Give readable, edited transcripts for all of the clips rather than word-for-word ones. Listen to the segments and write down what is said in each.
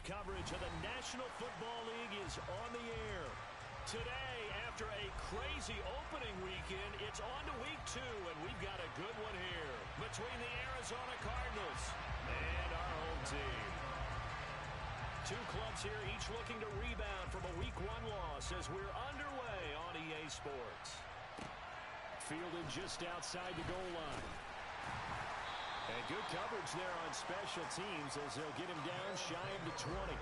Coverage of the National Football League is on the air. Today, after a crazy opening weekend, it's on to week 2, and we've got a good one here between the Arizona Cardinals and our home team. Two clubs here, each looking to rebound from a week 1 loss as we're underway on EA Sports. Fielded just outside the goal line. And good coverage there on special teams as they'll get him down shy of the 20.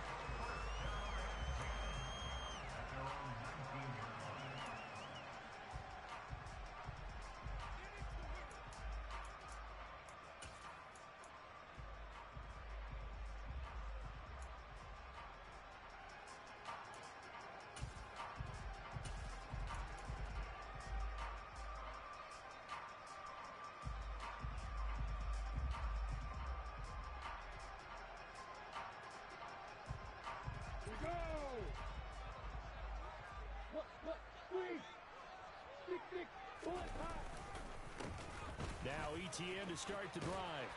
Now ETN to start the drive.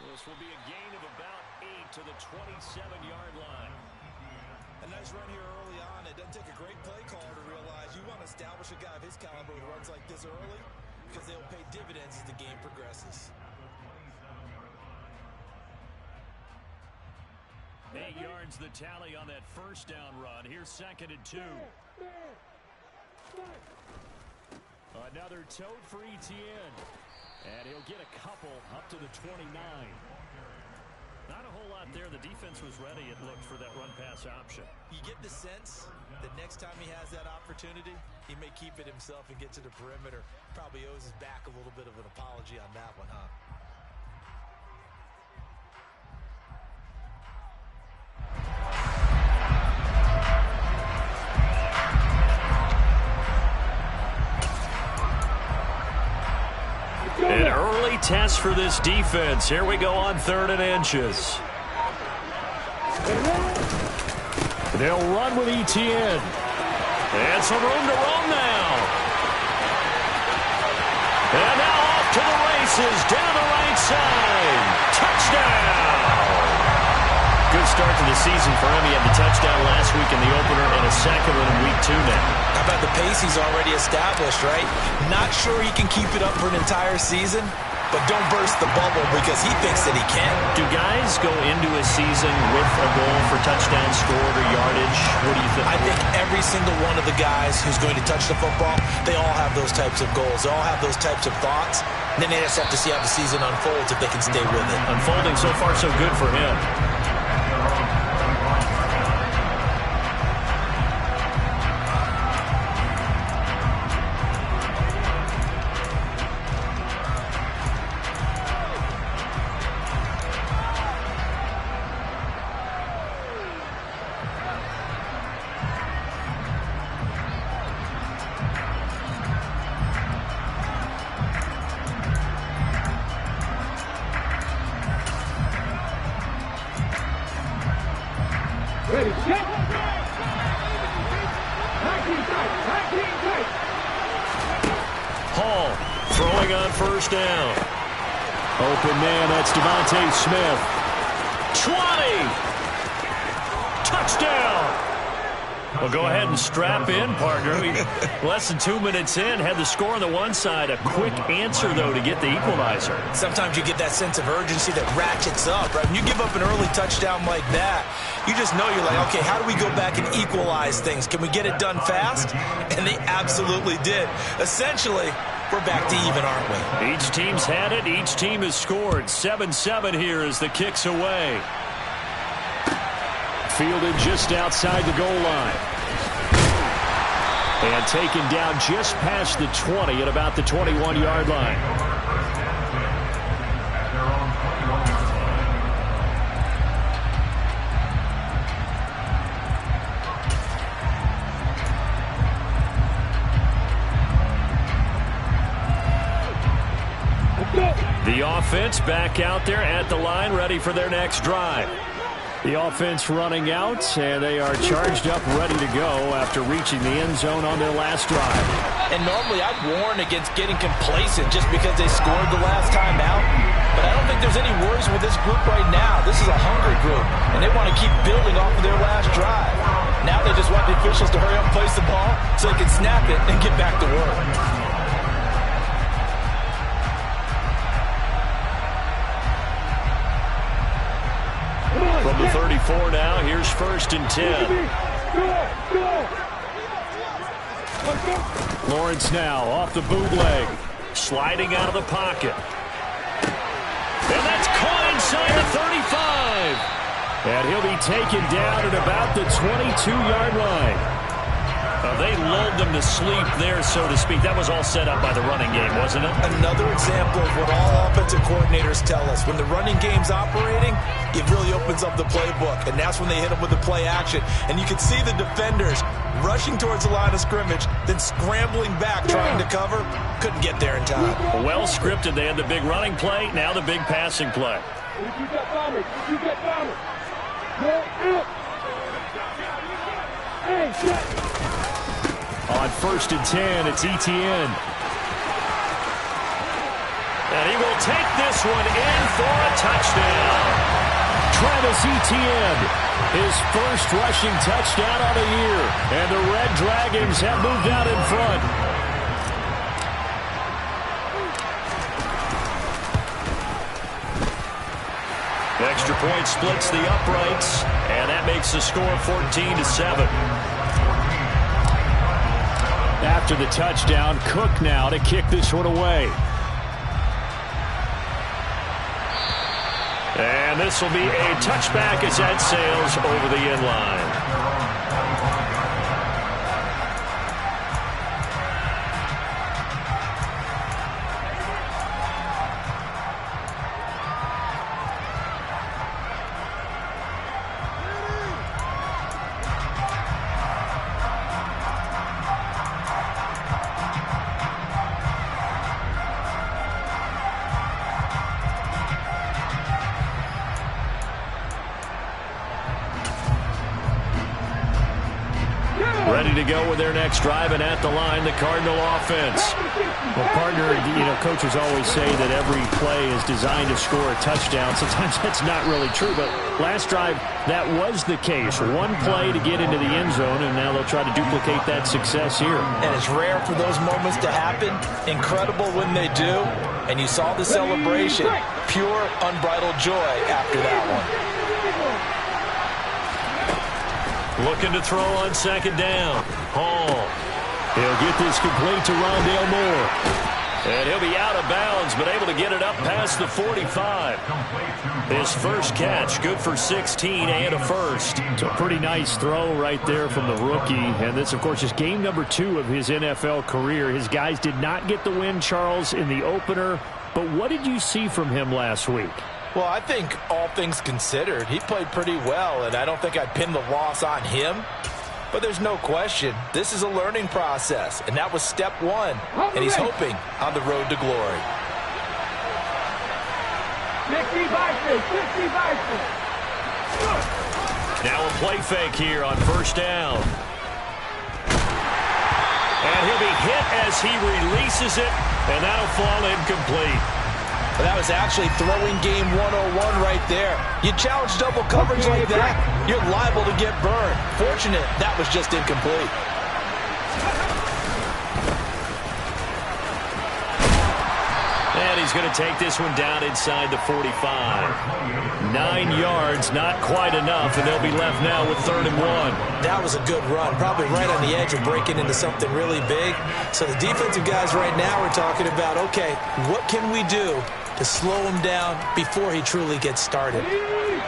This will be a gain of about 8 to the 27-yard line. A nice run here early on. It doesn't take a great play caller to realize you want to establish a guy of his caliber who runs like this early because they'll pay dividends as the game progresses. 8 yards the tally on that first down run. Here's 2nd and 2. Another tote for ETN. And he'll get a couple up to the 29. Not a whole lot there. The defense was ready, it looked, for that run-pass option. You get the sense that next time he has that opportunity, he may keep it himself and get to the perimeter. Probably owes his back a little bit of an apology on that one, huh? An early test for this defense. Here we go on 3rd and inches. They'll run with ETN. And some room to roam now. And now off to the races down the right side. Touchdown! Good start to the season for him. He had the touchdown last week in the opener and a second one in week 2 now. How about the pace he's already established, right? Not sure he can keep it up for an entire season, but don't burst the bubble because he thinks that he can. Do guys go into a season with a goal for touchdowns scored or yardage? What do you think? I think every single one of the guys who's going to touch the football, they all have those types of goals. They all have those types of thoughts. And then they just have to see how the season unfolds if they can stay with it. Unfolding so far so good for him. Hall throwing on 1st down. Open man, that's Devontae Smith. 20! Touchdown! Well, go ahead and strap in, partner. Less than 2 minutes in, had the score on the one side. A quick answer, though, to get the equalizer. Sometimes you get that sense of urgency that ratchets up, right? When you give up an early touchdown like that, you just know you're like, okay, how do we go back and equalize things? Can we get it done fast? And they absolutely did. Essentially, we're back to even, aren't we? Each team's had it. Each team has scored. 7-7 here as the kick's away. Fielded just outside the goal line. And taken down just past the 20 at about the 21-yard line. The offense back out there at the line, ready for their next drive. The offense running out, and they are charged up, ready to go after reaching the end zone on their last drive. And normally I'd warn against getting complacent just because they scored the last time out. But I don't think there's any worries with this group right now. This is a hungry group, and they want to keep building off of their last drive. Now they just want the officials to hurry up and place the ball so they can snap it and get back to work. From the 34 now, here's 1st and 10. Lawrence now off the bootleg. Sliding out of the pocket. And that's caught inside the 35. And he'll be taken down at about the 22-yard line. They lulled them to sleep there, so to speak. That was all set up by the running game, wasn't it? Another example of what all offensive coordinators tell us. When the running game's operating, it really opens up the playbook, and that's when they hit them with the play action. And you can see the defenders rushing towards the line of scrimmage, then scrambling back trying to cover. Couldn't get there in time. Well scripted. They had the big running play, now the big passing play. On 1st and 10, it's Etienne. And he will take this one in for a touchdown. Travis Etienne, his first rushing touchdown of the year. And the Red Dragons have moved out in front. Extra point splits the uprights, and that makes the score 14-7. After the touchdown, Cook now to kick this one away. And this will be a touchback as that sails over the end line. Ready to go with their next drive, and at the line, the Cardinal offense. Well, partner, coaches always say that every play is designed to score a touchdown. Sometimes that's not really true, but last drive, that was the case. One play to get into the end zone, and now they'll try to duplicate that success here. And it's rare for those moments to happen. Incredible when they do. And you saw the celebration. Pure, unbridled joy after that one. Looking to throw on 2nd down. Hall. He'll get this complete to Rondale Moore. And he'll be out of bounds, but able to get it up past the 45. His first catch, good for 16 and a first. It's a pretty nice throw right there from the rookie. And this, of course, is game number 2 of his NFL career. His guys did not get the win, Charles, in the opener. But what did you see from him last week? Well, I think all things considered, he played pretty well, and I don't think I'd pin the loss on him. But there's no question, this is a learning process, and that was step 1, and he's hoping on the road to glory. Now a play fake here on 1st down. And he'll be hit as he releases it, and that'll fall incomplete. But that was actually throwing game 101 right there. You challenge double coverage like that, you're liable to get burned. Fortunate that was just incomplete. And he's going to take this one down inside the 45. 9 yards, not quite enough, and they'll be left now with 3rd and 1. That was a good run, probably right on the edge of breaking into something really big. So the defensive guys right now are talking about, okay, what can we do to slow him down before he truly gets started?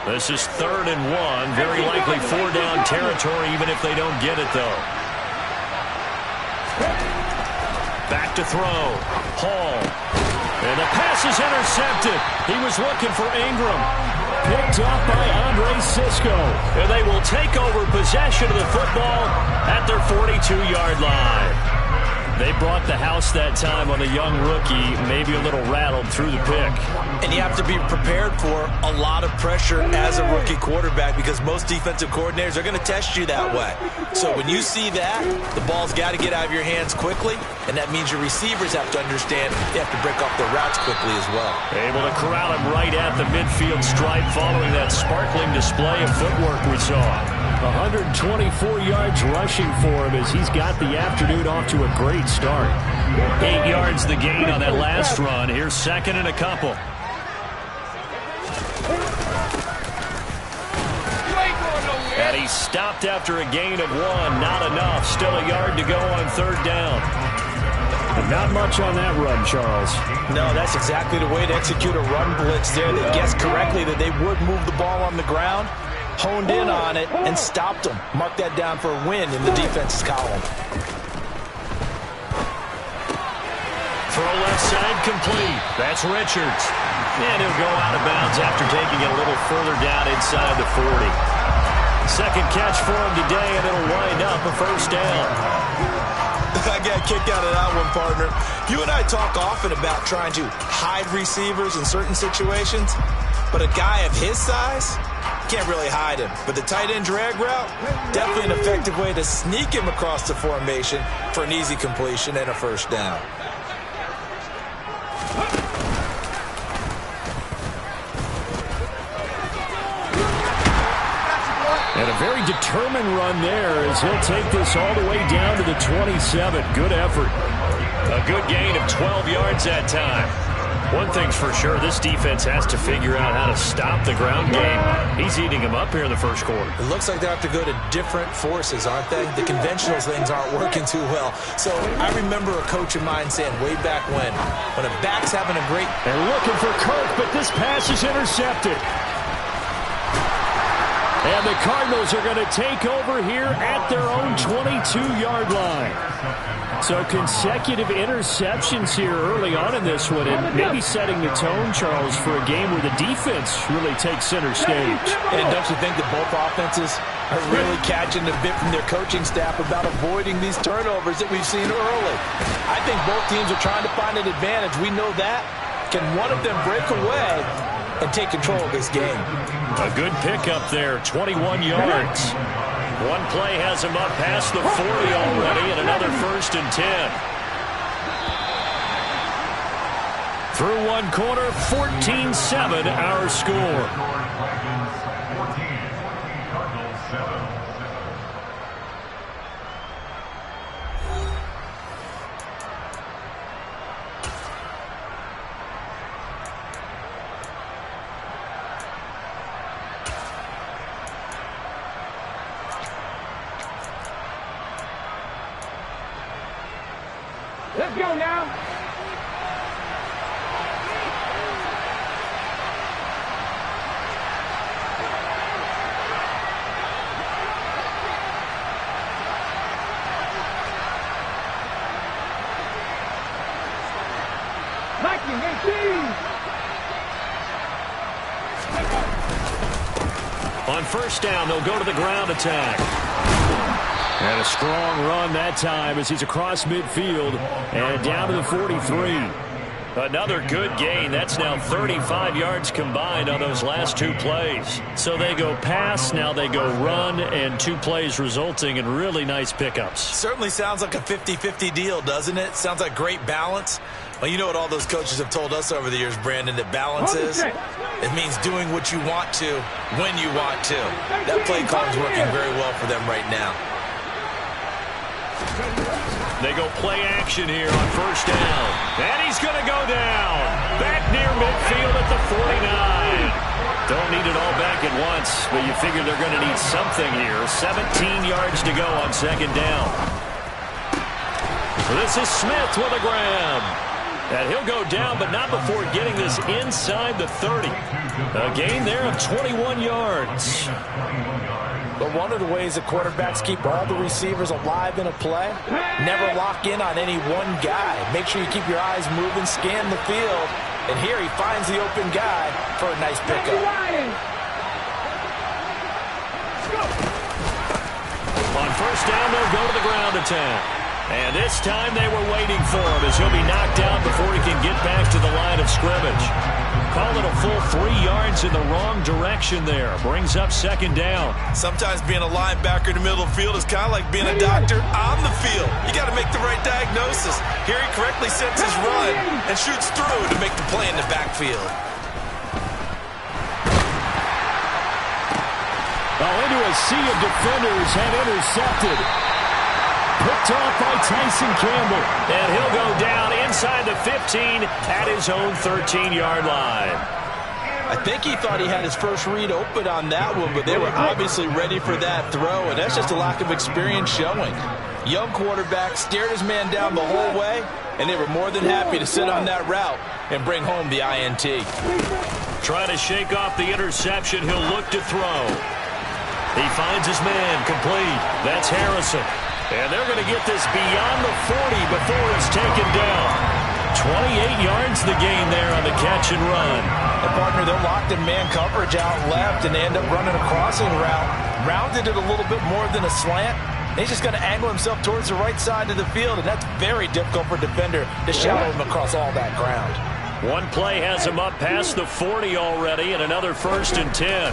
This is 3rd and 1, very likely 4-down territory, even if they don't get it, though. Back to throw. Hall. And the pass is intercepted. He was looking for Ingram. Picked up by Andre Cisco. And they will take over possession of the football at their 42-yard line. They brought the house that time on a young rookie, maybe a little rattled through the pick. And you have to be prepared for a lot of pressure as a rookie quarterback because most defensive coordinators are going to test you that way. So when you see that, the ball's got to get out of your hands quickly, and that means your receivers have to understand they have to break off their routes quickly as well. Able to corral him right at the midfield stripe following that sparkling display of footwork we saw. 124 yards rushing for him as he's got the afternoon off to a great start. 8 yards the gain on that last run. Here's second and a couple. And he stopped after a gain of 1. Not enough. Still a yard to go on third down. Not much on that run, Charles. No, that's exactly the way to execute a run blitz there. They guessed correctly that they would move the ball on the ground, honed in on it, and stopped them. Mark that down for a win in the defense's column. Throw left side complete. That's Richards. And he'll go out of bounds after taking it a little further down inside the 40. Second catch for him today, and it'll wind up a first down. I got kicked out of that one, partner. You and I talk often about trying to hide receivers in certain situations, but a guy of his size can't really hide him. But the tight end drag route, definitely an effective way to sneak him across the formation for an easy completion and a first down. And a very determined run there as he'll take this all the way down to the 27. Good effort. A good gain of 12 yards that time. One thing's for sure, this defense has to figure out how to stop the ground game. He's eating them up here in the first quarter. It looks like they have to go to different forces, aren't they? The conventional things aren't working too well. So I remember a coach of mine saying way back when a back's having a great... And looking for Kirk, but this pass is intercepted. And the Cardinals are going to take over here at their own 22-yard line. So consecutive interceptions here early on in this one, and maybe setting the tone, Charles, for a game where the defense really takes center stage. And don't you think that both offenses are really catching a bit from their coaching staff about avoiding these turnovers that we've seen early? I think both teams are trying to find an advantage. We know that. Can one of them break away and take control of this game? A good pickup there, 21 yards. One play has him up past the 40 already, and another first and 10. Through one quarter, 14-7 our score. Let's go now. On first down, they'll go to the ground attack. And a strong run that time as he's across midfield and down to the 43. Another good gain. That's now 35 yards combined on those last two plays. So they go pass, now they go run, and two plays resulting in really nice pickups. Certainly sounds like a 50-50 deal, doesn't it? Sounds like great balance. Well, you know what all those coaches have told us over the years, Brandon, that balance is? It means doing what you want to when you want to. That play call is working very well for them right now. They go play action here on first down. And he's going to go down. Back near midfield at the 49. Don't need it all back at once, but you figure they're going to need something here. 17 yards to go on second down. This is Smith with a grab. And he'll go down, but not before getting this inside the 30. A gain there of 21 yards. But one of the ways the quarterbacks keep all the receivers alive in a play, never lock in on any one guy. Make sure you keep your eyes moving, scan the field, and here he finds the open guy for a nice pickup. On first down, they'll go to the ground attack. And this time they were waiting for him as he'll be knocked out before he can get back to the line of scrimmage. Call it a full 3 yards in the wrong direction there. Brings up second down. Sometimes being a linebacker in the middle of the field is kind of like being a doctor on the field. You got to make the right diagnosis. Here he correctly sets his run and shoots through to make the play in the backfield. Into a sea of defenders and intercepted. Picked off by Tyson Campbell. And he'll go down inside the 15 at his own 13-yard line. I think he thought he had his first read open on that one, but they were obviously ready for that throw, and that's just a lack of experience showing. Young quarterback stared his man down the whole way, and they were more than happy to sit on that route and bring home the INT. Trying to shake off the interception, he'll look to throw. He finds his man complete. That's Harrison. And they're going to get this beyond the 40 before it's taken down. 28 yards the gain there on the catch and run. And partner, they're locked in man coverage out left, and they end up running a crossing route. Rounded it a little bit more than a slant. And he's just going to angle himself towards the right side of the field, and that's very difficult for a defender to shadow him across all that ground. One play has him up past the 40 already, and another 1st and 10.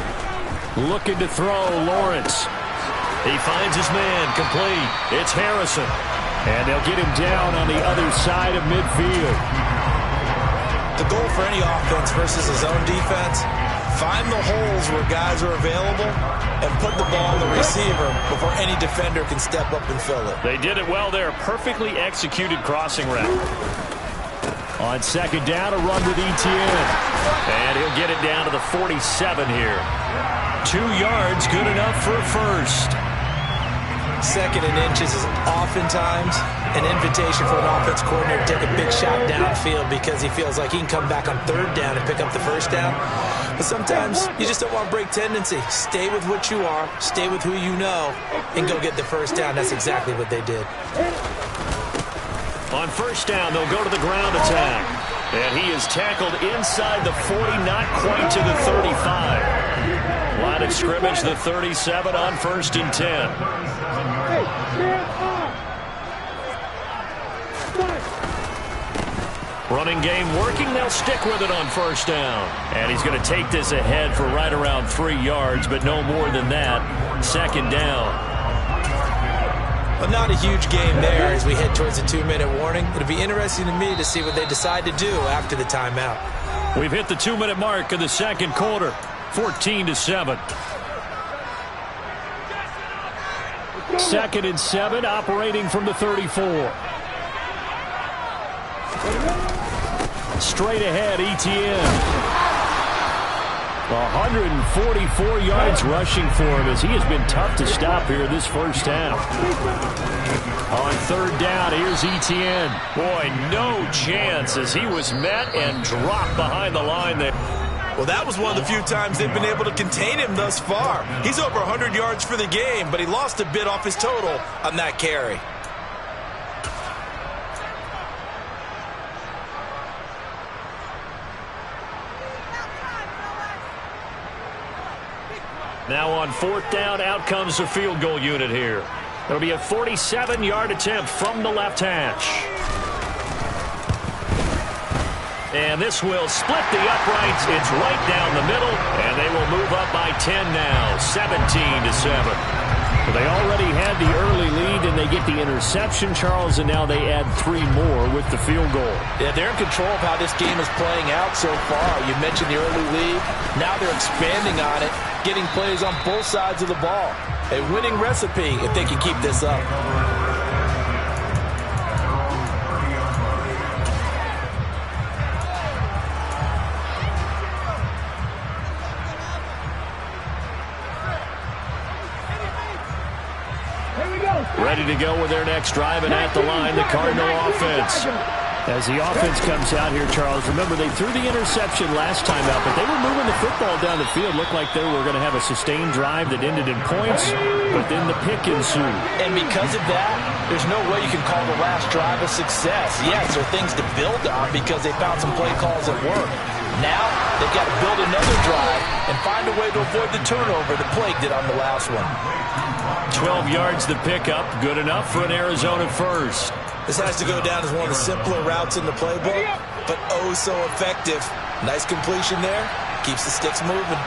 Looking to throw, Lawrence. He finds his man complete. It's Harrison. And they'll get him down on the other side of midfield. The goal for any offense versus his own defense, find the holes where guys are available and put the ball on the receiver before any defender can step up and fill it. They did it well there. Perfectly executed crossing route. On second down, a run with Etienne. And he'll get it down to the 47 here. 2 yards, good enough for a first. 2nd and inches is oftentimes an invitation for an offense coordinator to take a big shot downfield because he feels like he can come back on 3rd down and pick up the 1st down. But sometimes you just don't want to break tendency. Stay with what you are, stay with who you know, and go get the 1st down. That's exactly what they did. On 1st down, they'll go to the ground attack. And he is tackled inside the 40, not quite to the 35. Line of scrimmage, the 37 on 1st and 10. Running game working. They'll stick with it on 1st down. And he's going to take this ahead for right around 3 yards, but no more than that. 2nd down. But not a huge game there as we head towards the 2-minute warning. It'll be interesting to me to see what they decide to do after the timeout. We've hit the 2-minute mark of the 2nd quarter. 14-7. 2nd and 7, operating from the 34. Straight ahead, Etienne. 144 yards rushing for him as he has been tough to stop here this 1st half. On 3rd down, here's Etienne. Boy, no chance as he was met and dropped behind the line there. Well, that was one of the few times they've been able to contain him thus far. He's over 100 yards for the game, but he lost a bit off his total on that carry. Now on 4th down, out comes the field goal unit here. It'll be a 47-yard attempt from the left hash. And this will split the uprights. It's right down the middle, and they will move up by 10 now, 17-7. Well, they already had the early lead, and they get the interception, Charles, and now they add 3 more with the field goal. Yeah, they're in control of how this game is playing out so far. You mentioned the early lead. Now they're expanding on it, getting plays on both sides of the ball. A winning recipe if they can keep this up. Ready to go with their next drive, and at the line, the Cardinal offense. As the offense comes out here, Charles, remember they threw the interception last time out, but they were moving the football down the field. Looked like they were going to have a sustained drive that ended in points, but then the pick ensued. And because of that, there's no way you can call the last drive a success. Yes, there are things to build on because they found some play calls that work. Now they've got to build another drive and find a way to avoid the turnover that plagued it on the last one. 12 yards the pickup, good enough for an Arizona first. This has to go down as one of the simpler routes in the playbook, but oh so effective. Nice completion there. Keeps the sticks moving.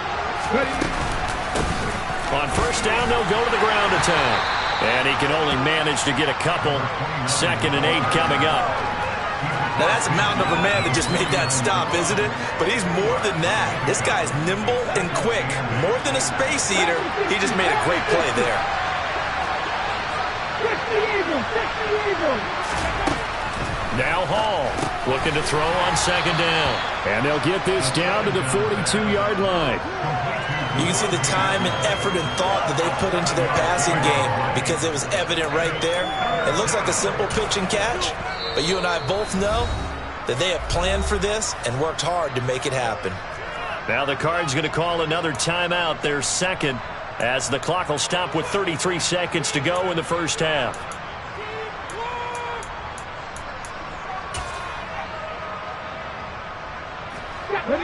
On first down, they'll go to the ground attack. And he can only manage to get a couple. 2nd and 8 coming up. Now that's a mountain of a man that just made that stop, isn't it? But he's more than that. This guy's nimble and quick. More than a space eater, he just made a great play there. Now Hall looking to throw on 2nd down. And they'll get this down to the 42-yard line. You can see the time and effort and thought that they put into their passing game because it was evident right there. It looks like a simple pitch and catch, but you and I both know that they have planned for this and worked hard to make it happen. Now the Cards going to call another timeout, their second, as the clock will stop with 33 seconds to go in the first half.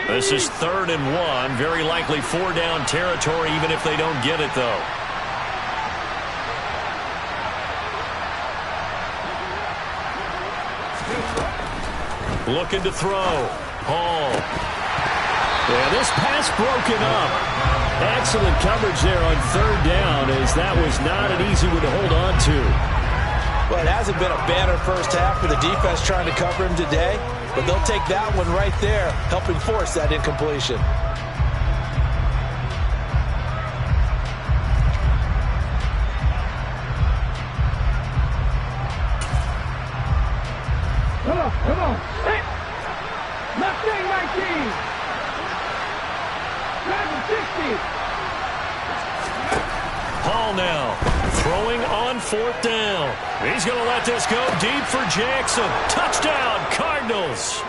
This is 3rd and 1. Very likely 4-down territory, even if they don't get it, though. Looking to throw. Hall. Yeah, this pass broken up. Excellent coverage there on 3rd down, as that was not an easy one to hold on to. Well, it hasn't been a banner first half for the defense trying to cover him today, but they'll take that one right there, helping force that incompletion. Come on. Hey. Mustang 19. Drive 60. Hall now throwing on 4th down. He's going to let this go deep for Jackson. Touchdown, Cardinals.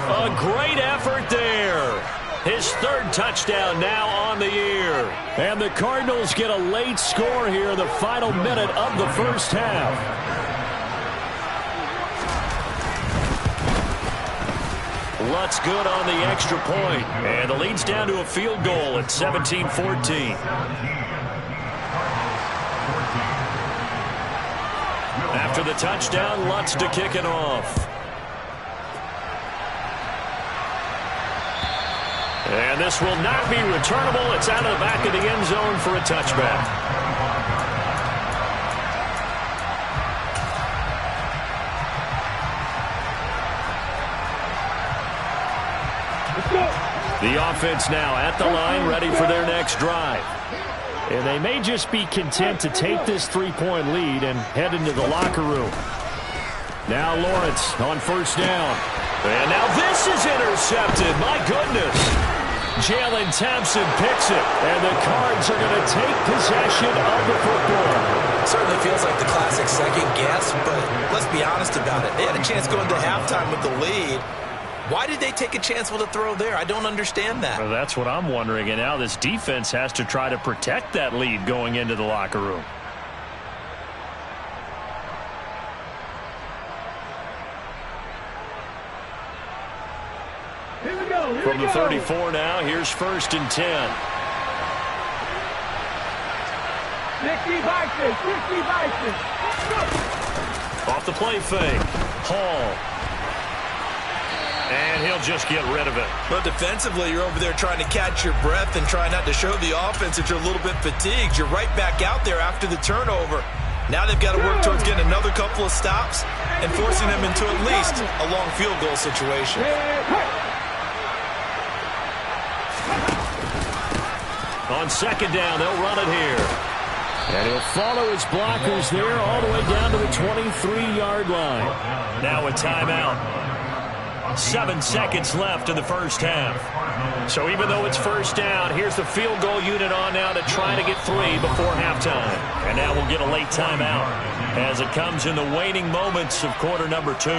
A great effort there. His 3rd touchdown now on the year. And the Cardinals get a late score here in the final minute of the first half. Lutz good on the extra point. And the lead's down to a field goal at 17-14. After the touchdown, Lutz to kick it off. And this will not be returnable. It's out of the back of the end zone for a touchback. The offense now at the line, ready for their next drive. And they may just be content to take this 3-point lead and head into the locker room. Now Lawrence on first down. And now this is intercepted. My goodness. Jalen Thompson picks it. And the Cards are going to take possession of the football. Certainly feels like the classic second guess, but let's be honest about it. They had a chance going to halftime with the lead. Why did they take a chance with a throw there? I don't understand that. Well, that's what I'm wondering. And now this defense has to try to protect that lead going into the locker room. Here we go. From the 34 now, here's 1st and 10. 60 Bison. Off the play fake. Hall. And he'll just get rid of it. But defensively, you're over there trying to catch your breath and try not to show the offense that you're a little bit fatigued. You're right back out there after the turnover. Now they've got to work towards getting another couple of stops and forcing them into at least a long field goal situation. On 2nd down, they'll run it here. And he'll follow his blockers there all the way down to the 23-yard line. Now a timeout. 7 seconds left in the first half. So even though it's first down, here's the field goal unit on now to try to get 3 before halftime. And now we'll get a late timeout as it comes in the waning moments of quarter number 2.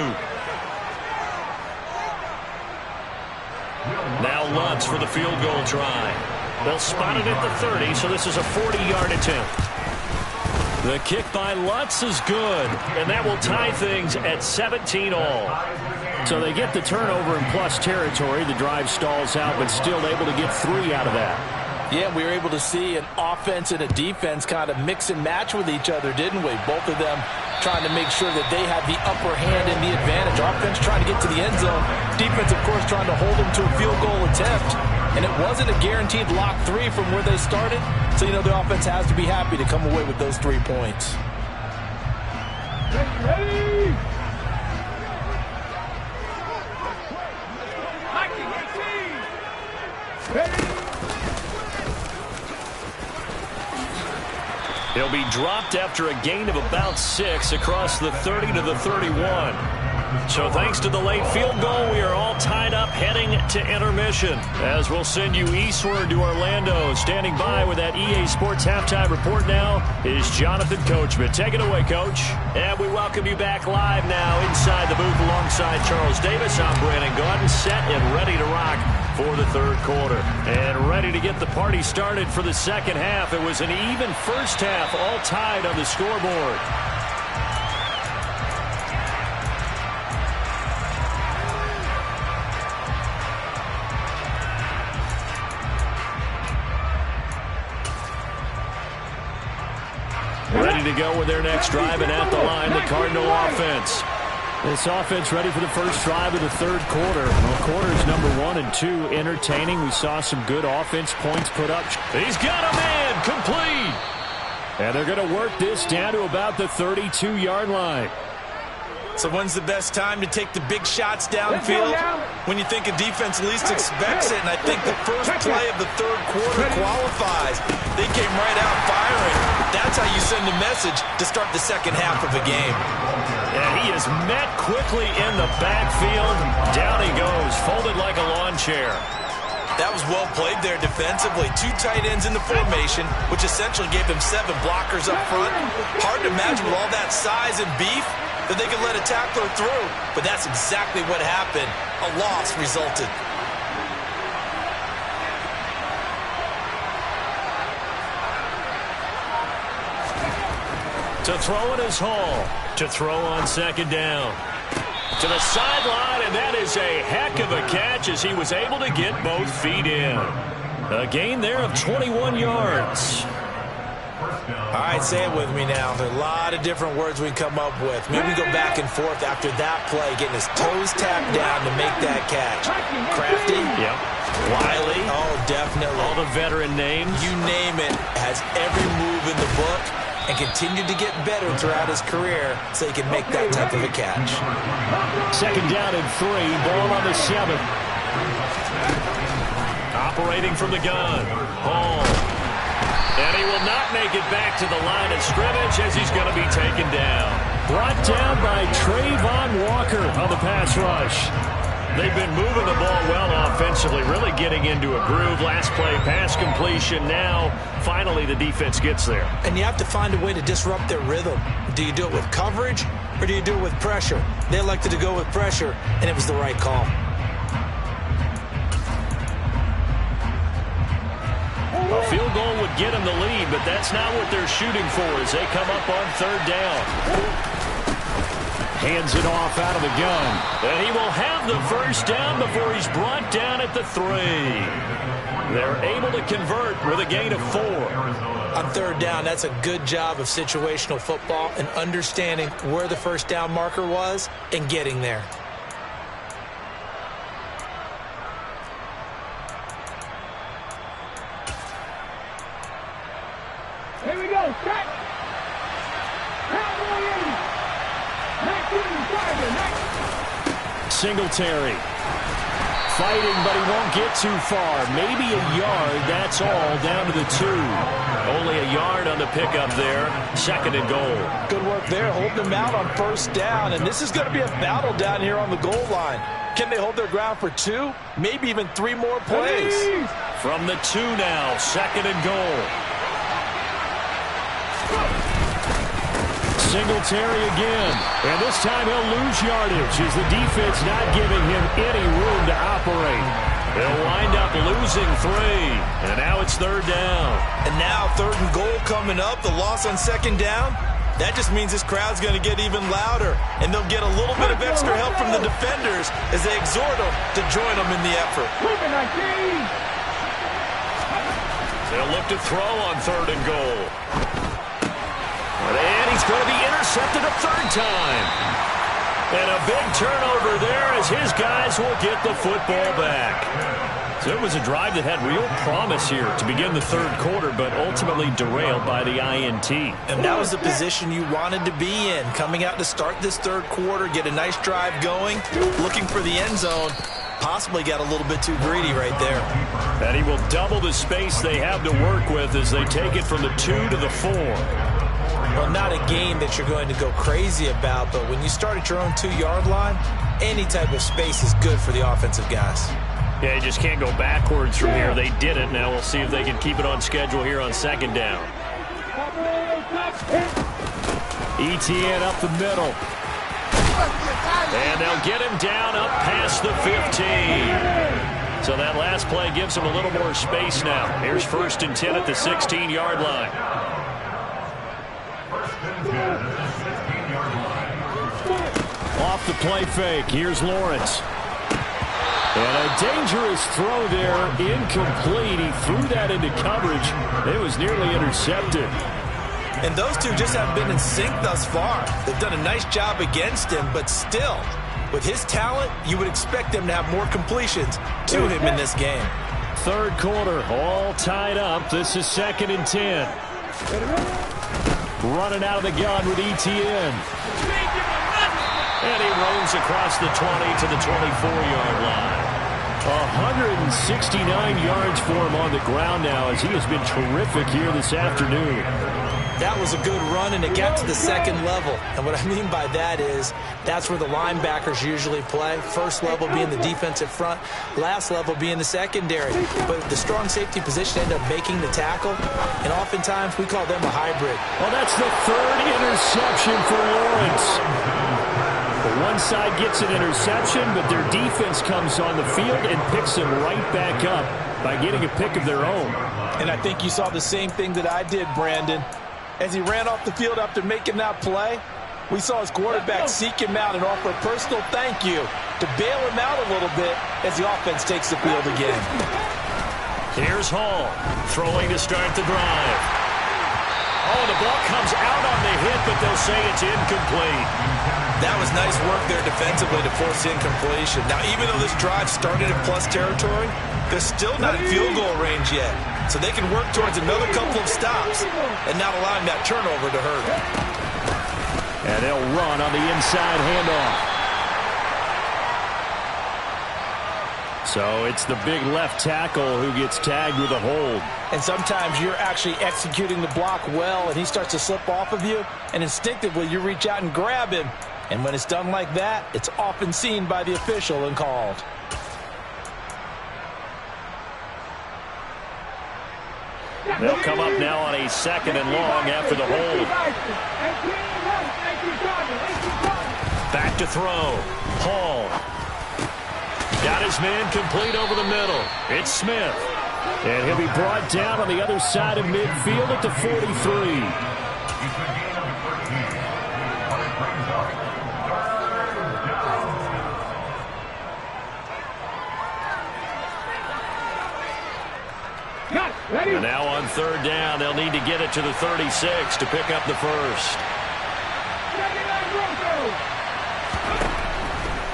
Now Lutz for the field goal try. They'll spot it at the 30, so this is a 40-yard attempt. The kick by Lutz is good, and that will tie things at 17 all. So they get the turnover in plus territory. The drive stalls out, but still able to get 3 out of that. Yeah, we were able to see an offense and a defense kind of mix and match with each other, didn't we? Both of them trying to make sure that they had the upper hand and the advantage. Offense trying to get to the end zone. Defense, of course, trying to hold them to a field goal attempt. And it wasn't a guaranteed lock 3 from where they started. So, you know, the offense has to be happy to come away with those 3 points. Ready? He'll be dropped after a gain of about 6 across the 30 to the 31. So thanks to the late field goal, we are all tied up heading to intermission. As we'll send you eastward to Orlando. Standing by with that EA Sports halftime report now is Jonathan Coachman. Take it away, Coach. And we welcome you back live now inside the booth alongside Charles Davis. I'm Brandon Gaudin, set and ready to rock for the third quarter. And ready to get the party started for the second half. It was an even first half, all tied on the scoreboard. Ready to go with their next drive, and at the line, the Cardinal offense. This offense ready for the first drive of the third quarter. Well, quarters number 1 and 2 entertaining. We saw some good offense points put up. He's got a man complete. And they're going to work this down to about the 32-yard line. So when's the best time to take the big shots downfield? When you think a defense least expects it, and I think the first play of the third quarter qualifies. They came right out firing. That's how you send a message to start the second half of a game. And he is met quickly in the backfield. Down he goes, folded like a lawn chair. That was well played there defensively. 2 tight ends in the formation, which essentially gave them 7 blockers up front. Hard to imagine with all that size and beef that they could let a tackler through. But that's exactly what happened. A loss resulted. To throw it is Hall. To throw on second down. To the sideline, and that is a heck of a catch as he was able to get both feet in. A gain there of 21 yards. All right, say it with me now. There are a lot of different words we can come up with. Maybe go back and forth after that play, getting his toes tapped down to make that catch. Crafty? Yep. Wiley? Oh, definitely. All the veteran names? You name it. Has every move in the book and continued to get better throughout his career so he can make that type of a catch. Second down and 3. Ball on the 7. Operating from the gun. Hall. And he will not make it back to the line of scrimmage as he's going to be taken down. Brought down by Trayvon Walker on the pass rush. They've been moving the ball well offensively, really getting into a groove. Last play, pass completion. Now, finally, the defense gets there. And you have to find a way to disrupt their rhythm. Do you do it with coverage or do you do it with pressure? They elected to go with pressure, and it was the right call. A field goal would get them the lead, but that's not what they're shooting for as they come up on third down. Hands it off out of the gun. And he will have the first down before he's brought down at the 3. They're able to convert with a gain of 4. On third down, that's a good job of situational football and understanding where the first down marker was and getting there. Here we go, set. Singletary. Fighting, but he won't get too far. Maybe a yard, that's all, down to the 2. Only a yard on the pickup there. Second and goal. Good work there, holding them out on first down. And this is going to be a battle down here on the goal line. Can they hold their ground for 2? Maybe even 3 more plays. From the 2 now, second and goal. Singletary again. And this time he'll lose yardage as the defense not giving him any room to operate. They'll wind up losing 3. And now it's third down. And now third and goal coming up. The loss on second down. That just means this crowd's going to get even louder, and they'll get a little bit of extra help from the defenders as they exhort them to join them in the effort. They'll look to throw on 3rd and goal. And he's going to be intercepted a 3rd time. And a big turnover there as his guys will get the football back. So it was a drive that had real promise here to begin the 3rd quarter, but ultimately derailed by the INT. And that was the position you wanted to be in, coming out to start this 3rd quarter, get a nice drive going, looking for the end zone. Possibly got a little bit too greedy right there. And he will double the space they have to work with as they take it from the 2 to the 4. Well, not a game that you're going to go crazy about, but when you start at your own 2-yard line, any type of space is good for the offensive guys. Yeah, you just can't go backwards from here. They did it. Now we'll see if they can keep it on schedule here on 2nd down. ETN up the middle. And they'll get him down up past the 15. So that last play gives him a little more space now. Here's 1st and 10 at the 16-yard line. Off the play fake. Here's Lawrence. And a dangerous throw there. Incomplete. He threw that into coverage. It was nearly intercepted. And those two just haven't been in sync thus far. They've done a nice job against him, but still, with his talent, you would expect them to have more completions to him in this game. 3rd quarter, all tied up. This is 2nd and 10. Running out of the gun with ETN. And he rolls across the 20 to the 24-yard line. 169 yards for him on the ground now as he has been terrific here this afternoon. That was a good run, and it got to the 2nd level. And what I mean by that is that's where the linebackers usually play. 1st level being the defensive front, last level being the secondary. But the strong safety position ended up making the tackle, and oftentimes we call them a hybrid. Well, that's the 3rd interception for Lawrence. One side gets an interception, but their defense comes on the field and picks them right back up by getting a pick of their own. And I think you saw the same thing that I did, Brandon. As he ran off the field after making that play, we saw his quarterback seek him out and offer a personal thank you to bail him out a little bit as the offense takes the field again. Here's Hall, throwing to start the drive. Oh, the ball comes out on the hit, but they'll say it's incomplete. That was nice work there defensively to force incompletion. Now, even though this drive started in plus territory, they're still not in field goal range yet. So they can work towards another couple of stops and not allowing that turnover to hurt them. And they'll run on the inside handoff. So it's the big left tackle who gets tagged with a hold. And sometimes you're actually executing the block well, and he starts to slip off of you, and instinctively you reach out and grab him. And when it's done like that, it's often seen by the official and called. They'll come up now on a 2nd and long after the hold. Back to throw. Hall. Got his man complete over the middle. It's Smith. And he'll be brought down on the other side of midfield at the 43. And now on 3rd down, they'll need to get it to the 36 to pick up the first.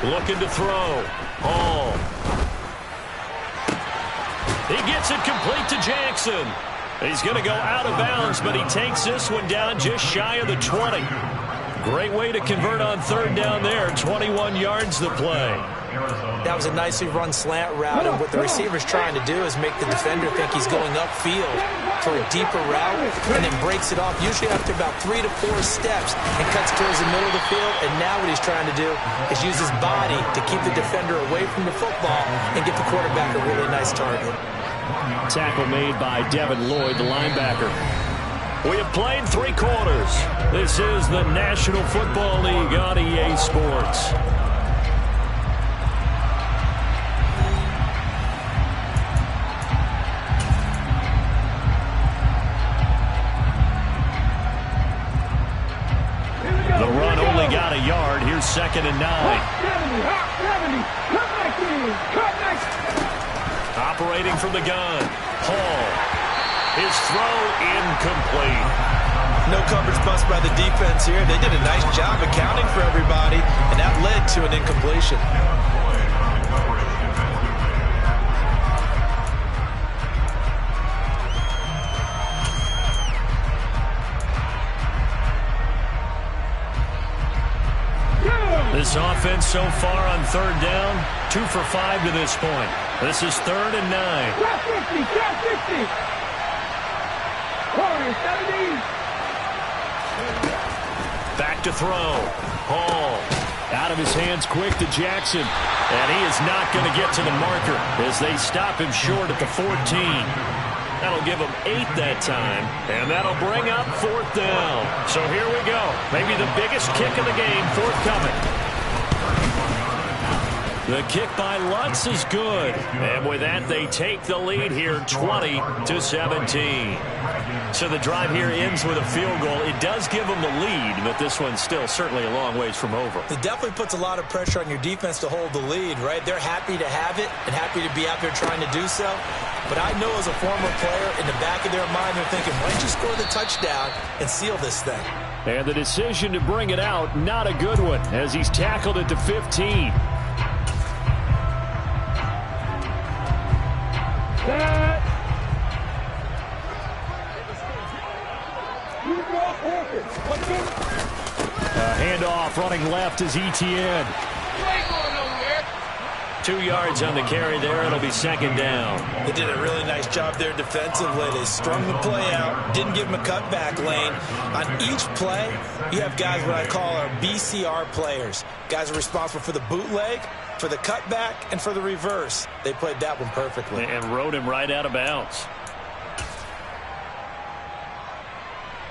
Looking to throw. Hall. He gets it complete to Jackson. He's going to go out of bounds, but he takes this one down just shy of the 20. Great way to convert on 3rd down there. 21 yards the play. That was a nicely run slant route, and what the receiver's trying to do is make the defender think he's going upfield for a deeper route, and then breaks it off, usually after about 3 to 4 steps, and cuts towards the middle of the field. And now what he's trying to do is use his body to keep the defender away from the football and get the quarterback a really nice target. Tackle made by Devin Lloyd, the linebacker. We have played 3 quarters. This is the National Football League on EA Sports. 2nd and 9. Hot 70. Cut back in. Cut back. Operating from the gun. Hall. His throw incomplete. No coverage bust by the defense here. They did a nice job accounting for everybody, and that led to an incompletion. This offense so far on 3rd down, 2 for 5 to this point. This is 3rd and 9. Cut 50. Cut 50. Corner 70. Back to throw. Hall. Out of his hands quick to Jackson. And he is not going to get to the marker as they stop him short at the 14. That'll give him 8 that time. And that'll bring up 4th down. So here we go. Maybe the biggest kick of the game forthcoming. The kick by Lutz is good. And with that, they take the lead here 20-17. So the drive here ends with a field goal. It does give them the lead, but this one's still certainly a long ways from over. It definitely puts a lot of pressure on your defense to hold the lead, right? They're happy to have it and happy to be out there trying to do so. But I know as a former player, in the back of their mind, they're thinking, why don't you score the touchdown and seal this thing? And the decision to bring it out, not a good one, as he's tackled at the 15. Handoff running left is Etienne. 2 yards on the carry there. It'll be 2nd down. They did a really nice job there defensively. They strung the play out, didn't give him a cutback lane. On each play, you have guys what I call our BCR players. Guys are responsible for the bootleg, for the cutback, and for the reverse. They played that one perfectly. And rode him right out of bounds.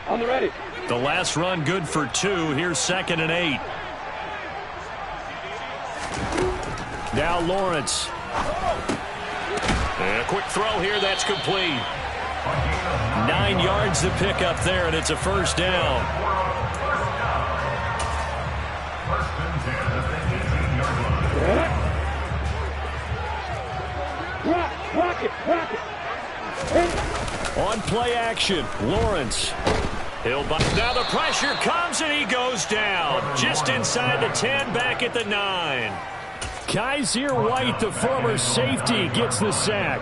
On the ready. The last run good for 2. Here's 2nd and 8. Now Lawrence. And a quick throw here. That's complete. 9 yards to pick up there, and it's a 1st down. Rock it. On play action, Lawrence. Now the pressure comes, and he goes down. Just inside the 10, back at the 9. Kaiser White, the former safety, gets the sack.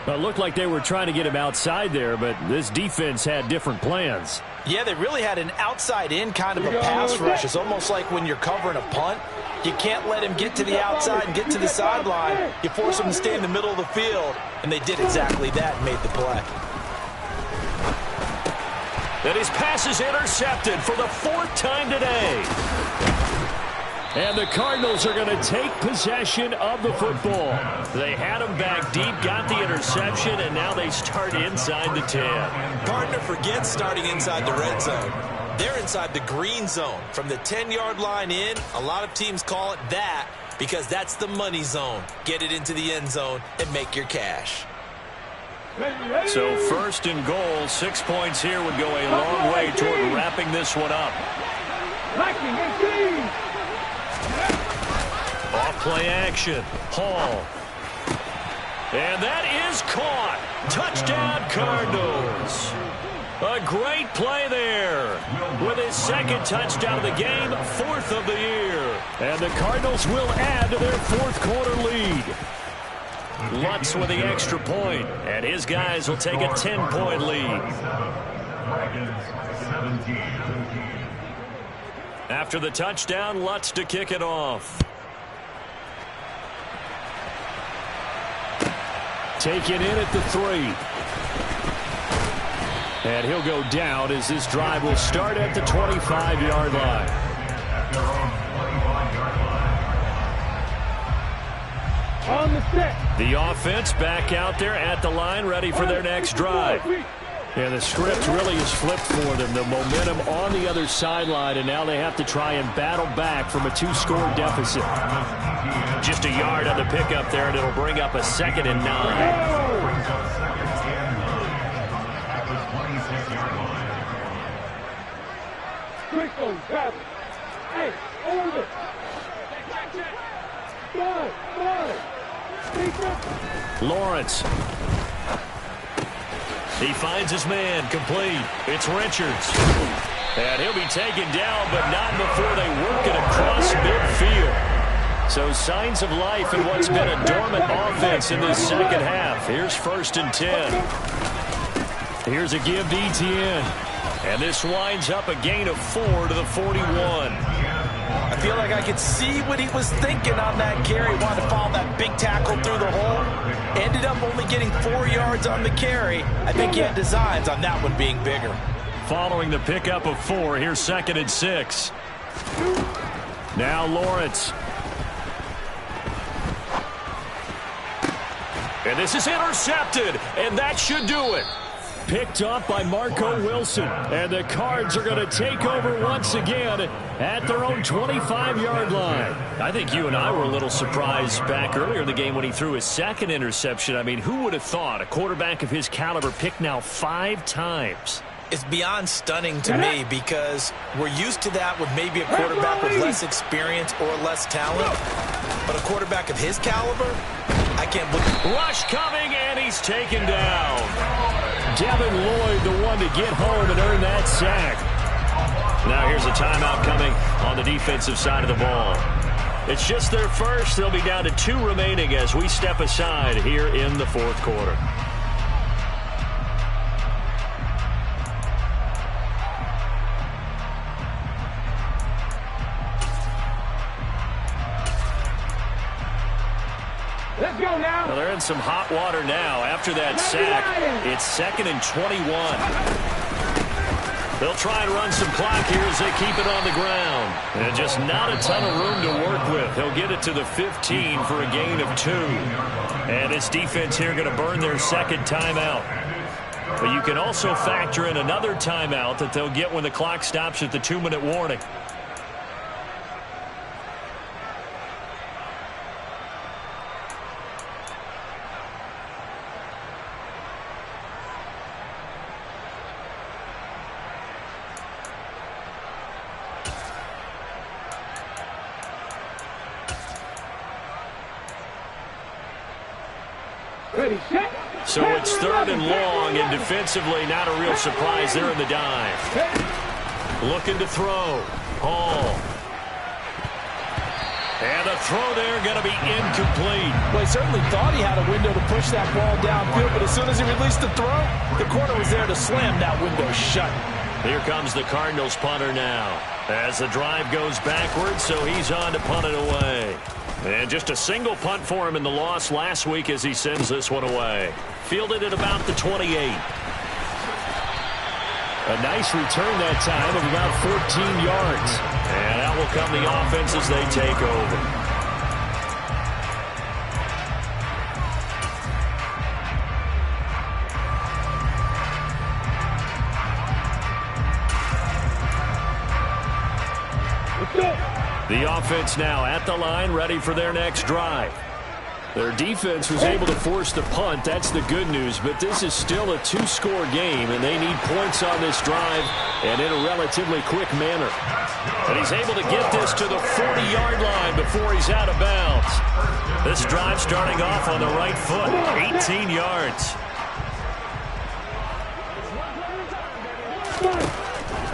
It looked like they were trying to get him outside there, but this defense had different plans. Yeah, they really had an outside-in kind of a pass rush. It's almost like when you're covering a punt. You can't let him get to the outside and get to the sideline. You force him to stay in the middle of the field, and they did exactly that and made the play. And his pass is intercepted for the 4th time today. And the Cardinals are going to take possession of the football. They had him back deep, got the interception, and now they start inside the 10. Partner, forget starting inside the red zone. They're inside the green zone. From the 10-yard line in, a lot of teams call it that because that's the money zone. Get it into the end zone and make your cash. So 1st and goal, 6 points here would go a long way toward wrapping this one up. Off play action, Hall. And that is caught. Touchdown, Cardinals. A great play there. With his 2nd touchdown of the game, 4th of the year. And the Cardinals will add to their 4th quarter lead. Lutz with the extra point, and his guys will take a 10-point lead. After the touchdown, Lutz to kick it off. Taken in at the 3. And he'll go down as this drive will start at the 25-yard line. On the set. The offense back out there at the line, ready for their next drive. And the script really is flipped for them. The momentum on the other sideline, and now they have to try and battle back from a 2-score deficit. Just a yard on the pickup there, and it'll bring up a 2nd and 9. Hey, over. Lawrence. He finds his man, complete. It's Richards. And he'll be taken down, but not before they work it across midfield. So signs of life in what's been a dormant offense in this second half. Here's 1st and 10. Here's a give to Etienne. And this winds up a gain of 4 to the 41. I feel like I could see what he was thinking on that carry. Wanted to follow that big tackle through the hole. Ended up only getting 4 yards on the carry. I think he had designs on that one being bigger. Following the pickup of 4, here's 2nd and 6. Now Lawrence. And this is intercepted, and that should do it. Picked up by Marco Wilson. And the Cards are going to take over once again at their own 25-yard line. I think you and I were a little surprised back earlier in the game when he threw his 2nd interception. I mean, who would have thought a quarterback of his caliber picked now 5 times? It's beyond stunning to me because we're used to that with maybe a quarterback with less experience or less talent. But a quarterback of his caliber, I can't believe. Rush coming, and he's taken down. Devin Lloyd, the one to get home and earn that sack. Now here's a timeout coming on the defensive side of the ball. It's just their first. They'll be down to 2 remaining as we step aside here in the 4th quarter. Let's go now. Well, they're in some hot water now. After that sack, it's 2nd and 21. They'll try and run some clock here as they keep it on the ground. And just not a ton of room to work with. He'll get it to the 15 for a gain of 2. And this defense here going to burn their 2nd timeout. But you can also factor in another timeout that they'll get when the clock stops at the 2-minute warning. So it's 3rd and long, and defensively not a real surprise there in the dive. Looking to throw. Hall. And the throw there going to be incomplete. Well, he certainly thought he had a window to push that ball downfield, but as soon as he released the throw, the corner was there to slam that window shut. Here comes the Cardinals punter now. As the drive goes backwards, so he's on to punt it away. And just a single punt for him in the loss last week as he sends this one away. Fielded at about the 28. A nice return that time of about 14 yards. And out will come the offense as they take over. The offense now at the line, ready for their next drive. Their defense was able to force the punt. That's the good news, but this is still a 2-score game, and they need points on this drive and in a relatively quick manner. And he's able to get this to the 40-yard line before he's out of bounds. This drive starting off on the right foot, 18 yards.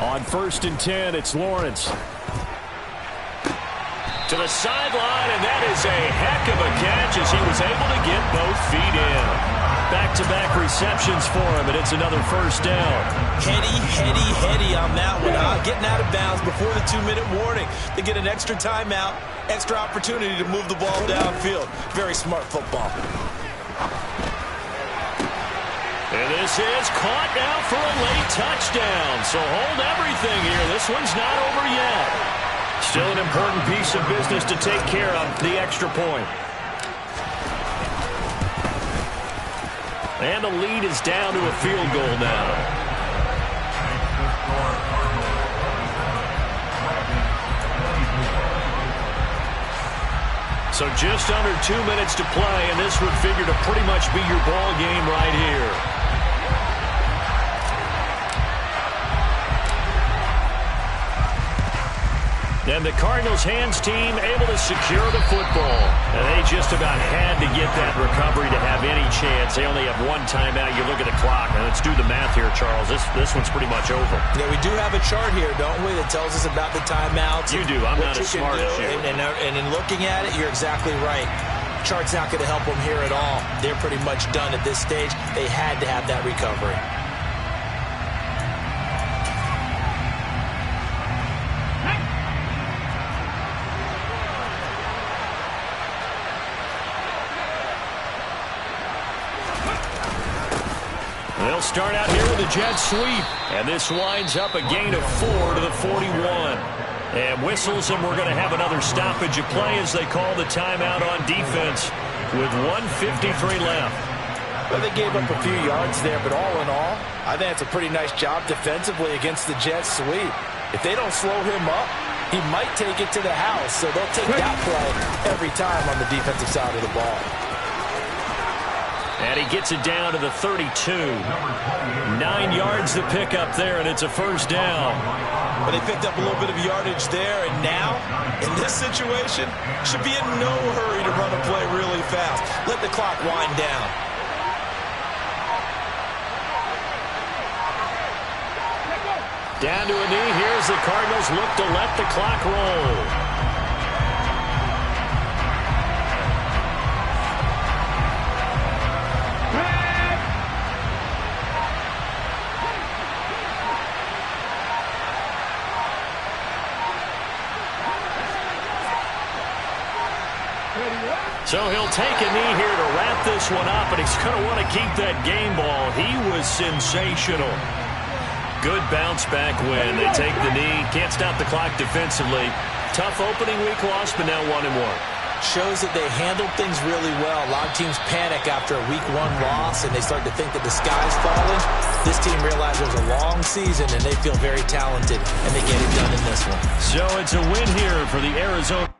On 1st and 10, it's Lawrence. To the sideline, and that is a heck of a catch as he was able to get both feet in. Back-to-back receptions for him, and it's another 1st down. Heady on that one, huh? Getting out of bounds before the 2-minute warning. They get an extra timeout, extra opportunity to move the ball downfield. Very smart football. And this is caught now for a late touchdown. So hold everything here. This one's not over yet. Still an important piece of business to take care of, the extra point. And the lead is down to a field goal now. So just under 2 minutes to play, and this would figure to pretty much be your ball game right here. And the Cardinals hands team able to secure the football. And they just about had to get that recovery to have any chance. They only have one timeout. You look at the clock. And let's do the math here, Charles. This one's pretty much over. Yeah, we do have a chart here, don't we, that tells us about the timeouts. You do. I'm not as smart as you. And in looking at it, you're exactly right. Chart's not going to help them here at all. They're pretty much done at this stage. They had to have that recovery. They'll start out here with a jet sweep. And this winds up a gain of 4 to the 41. And whistles, and we're going to have another stoppage of play as they call the timeout on defense with 1:53 left. Well, they gave up a few yards there, but all in all, I think that's a pretty nice job defensively against the jet sweep. If they don't slow him up, he might take it to the house. So they'll take that play every time on the defensive side of the ball. And he gets it down to the 32. 9 yards to pick up there, and it's a first down. But they picked up a little bit of yardage there, and now, in this situation, should be in no hurry to run a play really fast. Let the clock wind down. Down to a knee. Here's the Cardinals look to let the clock roll. So he'll take a knee here to wrap this one up, and he's going to want to keep that game ball. He was sensational. Good bounce back win. They take the knee. Can't stop the clock defensively. Tough opening week loss, but now 1-1. Shows that they handled things really well. A lot of teams panic after a week 1 loss, and they start to think that the sky's falling. This team realized it was a long season, and they feel very talented, and they get it done in this one. So it's a win here for the Arizona